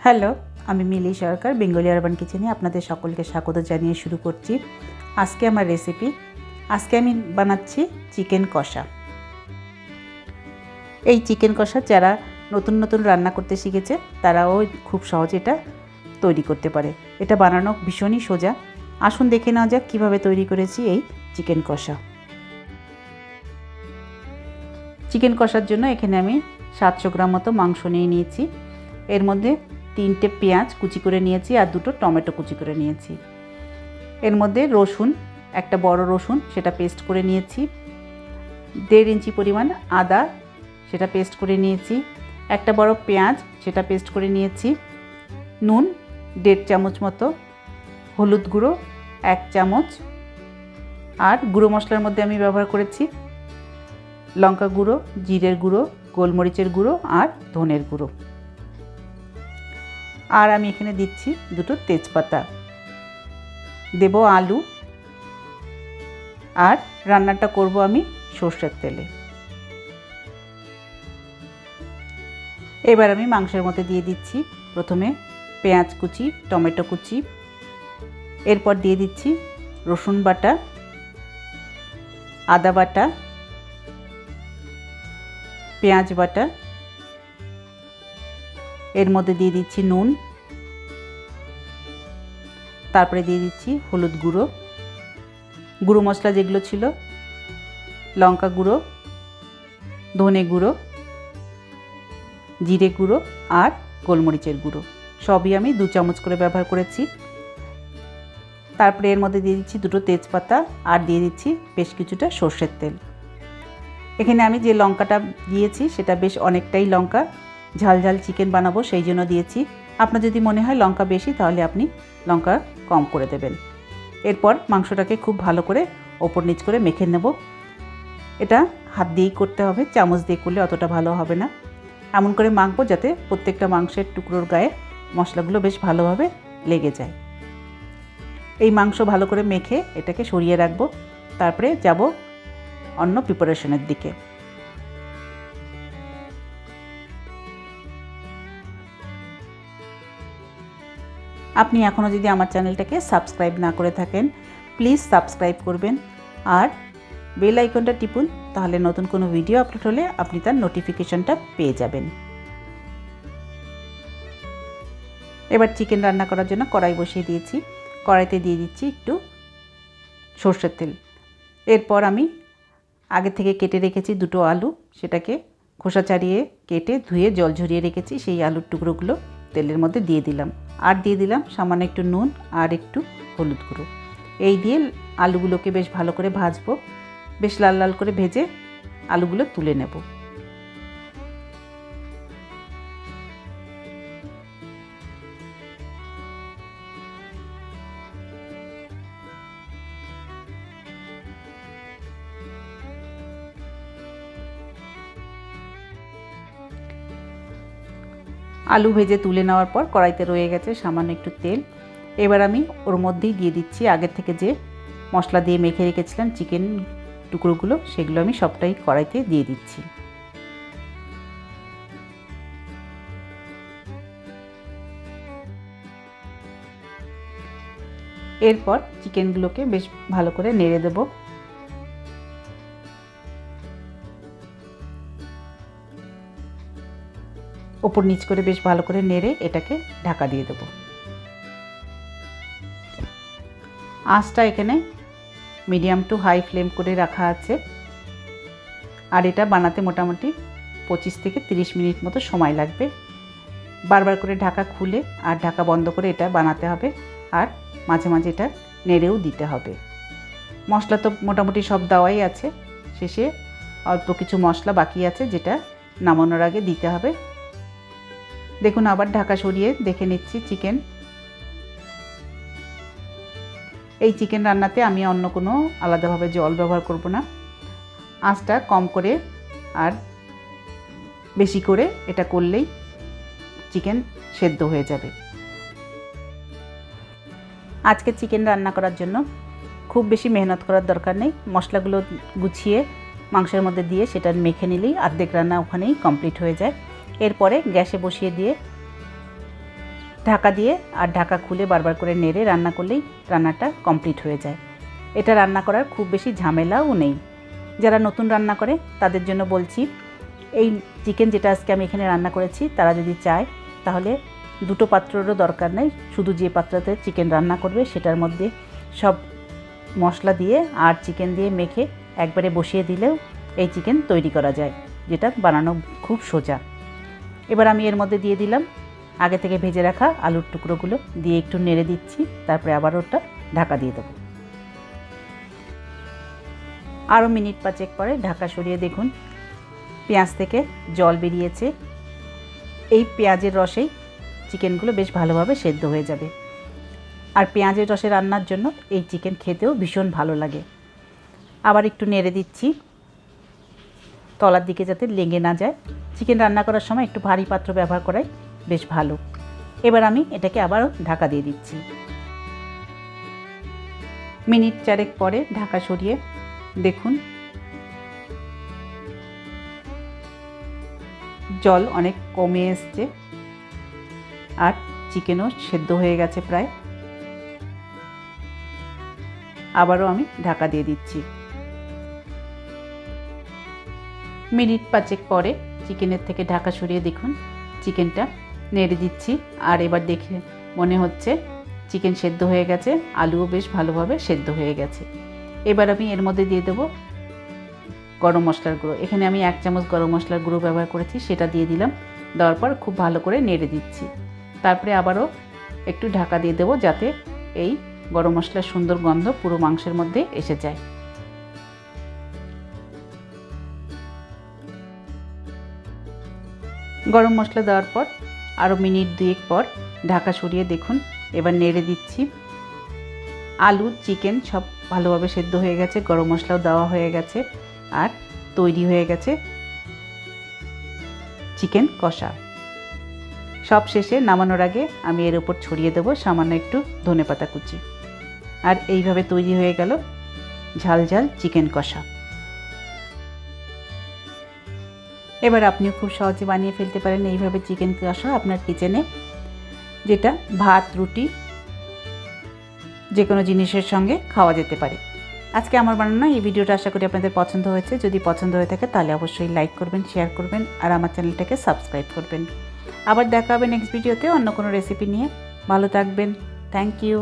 Hello, আমি মিলি সরকার Bengali urban কিচেনে আপনাদের সকলকে স্বাগত জানিয়ে শুরু করছি আজকে আমার রেসিপি। আজকে আমি বানাচ্ছি চিকেন কষা। এই চিকেন কষা যারা নতুন নতুন রান্না করতে শিখেছে তারাও খুব সহজে এটা তৈরি করতে পারে। এটা বানানো ভীষণই সোজা। আসুন দেখে নেওয়া যাক কীভাবে তৈরি করেছি এই চিকেন কষা। চিকেন কষার জন্য এখানে আমি 700 গ্রাম মতো মাংস নিয়ে নিয়েছি। এর মধ্যে 3টে পেঁয়াজ কুচি করে নিয়েছি আর 2টো টমেটো কুচি করে নিয়েছি। এর মধ্যে রসুন, একটা বড় রসুন সেটা পেস্ট করে নিয়েছি। 1.5 ইঞ্চি পরিমাণ আদা সেটা পেস্ট করে নিয়েছি। একটা বড় পেঁয়াজ সেটা পেস্ট করে নিয়েছি। নুন 1.5 চামচ মতো, হলুদ গুঁড়ো 1 চামচ, আর গুঁড়ো মশলার মধ্যে আমি ব্যবহার করেছি লঙ্কা গুঁড়ো, জিরের গুঁড়ো, গোলমরিচের গুঁড়ো আর ধনের গুঁড়ো। আর আমি এখানে দিচ্ছি 2টো তেজপাতা, দেব আলু, আর রান্নাটা করব আমি সর্ষের তেলে। এবার আমি মাংসের মধ্যে দিয়ে দিচ্ছি প্রথমে পেঁয়াজ কুচি, টমেটো কুচি, এরপর দিয়ে দিচ্ছি রসুন বাটা, আদা বাটা, পেঁয়াজ বাটা, এর মধ্যে দিয়ে দিচ্ছি নুন, তারপরে দিয়ে দিচ্ছি হলুদ গুঁড়ো, গুঁড়ো মশলা যেগুলো ছিল লঙ্কা গুঁড়ো, ধনে গুঁড়ো, জিরে গুঁড়ো আর গোলমরিচের গুঁড়ো, সবই আমি 2 চামচ করে ব্যবহার করেছি। তারপরে এর মধ্যে দিয়ে দিচ্ছি 2টো তেজপাতা আর দিয়ে দিচ্ছি বেশ কিছুটা সর্ষের তেল। এখানে আমি যে লঙ্কাটা দিয়েছি সেটা বেশ অনেকটাই লঙ্কা, ঝাল ঝাল চিকেন বানাবো সেই জন্য দিয়েছি। আপনার যদি মনে হয় লঙ্কা বেশি তাহলে আপনি লঙ্কা কম করে দেবেন। এরপর মাংসটাকে খুব ভালো করে ওপর নিচ করে মেখে নেব। এটা হাত দিয়েই করতে হবে, চামচ দিয়ে করলে অতটা ভালো হবে না। এমন করে মাখবো যাতে প্রত্যেকটা মাংসের টুকরোর গায়ে মশলাগুলো বেশ ভালোভাবে লেগে যায়। এই মাংস ভালো করে মেখে এটাকে সরিয়ে রাখবো। তারপরে যাব অন্য প্রিপারেশনের দিকে। আপনি এখনও যদি আমার চ্যানেলটাকে সাবস্ক্রাইব না করে থাকেন প্লিজ সাবস্ক্রাইব করবেন আর বেল আইকনটা টিপুন, তাহলে নতুন কোনো ভিডিও আপলোড হলে আপনি তার নোটিফিকেশনটা পেয়ে যাবেন। এবার চিকেন রান্না করার জন্য কড়াই বসিয়ে দিয়েছি। কড়াইতে দিয়ে দিচ্ছি একটু সর্ষের তেল। এরপর আমি আগে থেকে কেটে রেখেছি 2টো আলু, সেটাকে খোসা ছাড়িয়ে কেটে ধুয়ে জল ঝরিয়ে রেখেছি। সেই আলুর টুকরোগুলো তেলের মধ্যে দিয়ে দিলাম আর দিয়ে দিলাম সামান্য একটু নুন আর একটু হলুদ গুঁড়ো। এই দিয়ে আলুগুলোকে বেশ ভালো করে ভাজবো। বেশ লাল লাল করে ভেজে আলুগুলো তুলে নেব। আলু ভেজে তুলে নেওয়ার পর কড়াইতে রয়ে গেছে সামান্য একটু তেল। এবার আমি ওর মধ্যেই দিয়ে দিচ্ছি আগের থেকে যে মশলা দিয়ে মেখে রেখেছিলাম চিকেন টুকরোগুলো, সেগুলো আমি সবটাই কড়াইতে দিয়ে দিচ্ছি। এরপর চিকেনগুলোকে বেশ ভালো করে নেড়ে দেব। ওপর নিচ করে বেশ ভালো করে নেড়ে এটাকে ঢাকা দিয়ে দেব। আঁচটা এখানে মিডিয়াম টু হাই ফ্লেম করে রাখা আছে আর এটা বানাতে মোটামুটি 25 থেকে 30 মিনিট মতো সময় লাগবে। বারবার করে ঢাকা খুলে আর ঢাকা বন্ধ করে এটা বানাতে হবে আর মাঝে মাঝে এটা নেড়েও দিতে হবে। মশলা তো মোটামুটি সব দেওয়াই আছে, শেষে অল্প কিছু মশলা বাকি আছে যেটা নামানোর আগে দিতে হবে। দেখুন আবার ঢাকা সরিয়ে দেখে নিচ্ছি চিকেন। এই চিকেন রান্নাতে আমি অন্য কোনো আলাদাভাবে জল ব্যবহার করব না। আঁচটা কম করে আর বেশি করে এটা করলেই চিকেন সেদ্ধ হয়ে যাবে। আজকে চিকেন রান্না করার জন্য খুব বেশি মেহনত করার দরকার নেই। মশলাগুলো গুছিয়ে মাংসের মধ্যে দিয়ে সেটা মেখে নিলেই অর্ধেক রান্না ওখানেই কমপ্লিট হয়ে যায়। এরপরে গ্যাসে বসিয়ে দিয়ে ঢাকা দিয়ে আর ঢাকা খুলে বারবার করে নেড়ে রান্না করলেই রান্নাটা কমপ্লিট হয়ে যায়। এটা রান্না করার খুব বেশি ঝামেলাও নেই। যারা নতুন রান্না করে তাদের জন্য বলছি, এই চিকেন যেটা আজকে আমি এখানে রান্না করেছি তারা যদি চায় তাহলে দুটো পাত্রেরও দরকার নেই, শুধু যে পাত্রতে চিকেন রান্না করবে সেটার মধ্যে সব মশলা দিয়ে আর চিকেন দিয়ে মেখে একবারে বসিয়ে দিলেও এই চিকেন তৈরি করা যায়, যেটা বানানো খুব সোজা। এবার আমি এর মধ্যে দিয়ে দিলাম আগে থেকে ভেজে রাখা আলুর টুকরোগুলো, দিয়ে একটু নেড়ে দিচ্ছি, তারপরে আবার ওটা ঢাকা দিয়ে দেবো। আরও মিনিট 5 পরে ঢাকা সরিয়ে দেখুন পেঁয়াজ থেকে জল বেরিয়েছে। এই পেঁয়াজের রসেই চিকেনগুলো বেশ ভালোভাবে সেদ্ধ হয়ে যাবে। আর পেঁয়াজের রসে রান্নার জন্য এই চিকেন খেতেও ভীষণ ভালো লাগে। আবার একটু নেড়ে দিচ্ছি তলার দিকে যাতে লেগে না যায়। চিকেন রান্না করার সময় একটু ভারী পাত্র ব্যবহার করাই বেশ ভালো। এবার আমি এটাকে আবারও ঢাকা দিয়ে দিচ্ছি। মিনিট 4 পরে ঢাকা সরিয়ে দেখুন জল অনেক কমে এসছে আর চিকেনও সেদ্ধ হয়ে গেছে প্রায়। আবারও আমি ঢাকা দিয়ে দিচ্ছি। মিনিট 5 পরে চিকেনের থেকে ঢাকা সরিয়ে দেখুন চিকেনটা নেড়ে দিচ্ছি। আর এবার দেখে মনে হচ্ছে চিকেন সেদ্ধ হয়ে গেছে, আলুও বেশ ভালোভাবে সেদ্ধ হয়ে গেছে। এবার আমি এর মধ্যে দিয়ে দেবো গরম মশলার গুঁড়ো। এখানে আমি 1 চামচ গরম মশলার গুঁড়ো ব্যবহার করেছি, সেটা দিয়ে দিলাম। দেওয়ার পর খুব ভালো করে নেড়ে দিচ্ছি। তারপরে আবারও একটু ঢাকা দিয়ে দেবো যাতে এই গরম মশলার সুন্দর গন্ধ পুরো মাংসের মধ্যে এসে যায়। গরম মশলা দেওয়ার পর আরও মিনিট 2 পর ঢাকা সরিয়ে দেখুন এবার নেড়ে দিচ্ছি। আলু চিকেন সব ভালোভাবে সেদ্ধ হয়ে গেছে, গরম মশলাও দেওয়া হয়ে গেছে আর তৈরি হয়ে গেছে চিকেন কষা। সব শেষে নামানোর আগে আমি এর উপর ছড়িয়ে দেবো সামান্য একটু ধনেপাতা কুচি। আর এইভাবে তৈরি হয়ে গেল ঝাল ঝাল চিকেন কষা। এবার আপনিও খুব সহজে বানিয়ে ফেলতে পারেন এইভাবে চিকেন কষা আপনার কিচেনে, যেটা ভাত রুটি যে কোনো জিনিসের সঙ্গে খাওয়া যেতে পারে। আজকে আমার বানানো এই ভিডিওটা আশা করি আপনাদের পছন্দ হয়েছে। যদি পছন্দ হয়ে থাকে তাহলে অবশ্যই লাইক করবেন, শেয়ার করবেন আর আমার চ্যানেলটাকে সাবস্ক্রাইব করবেন। আবার দেখা হবে নেক্সট ভিডিওতে অন্য কোনো রেসিপি নিয়ে। ভালো থাকবেন। Thank you.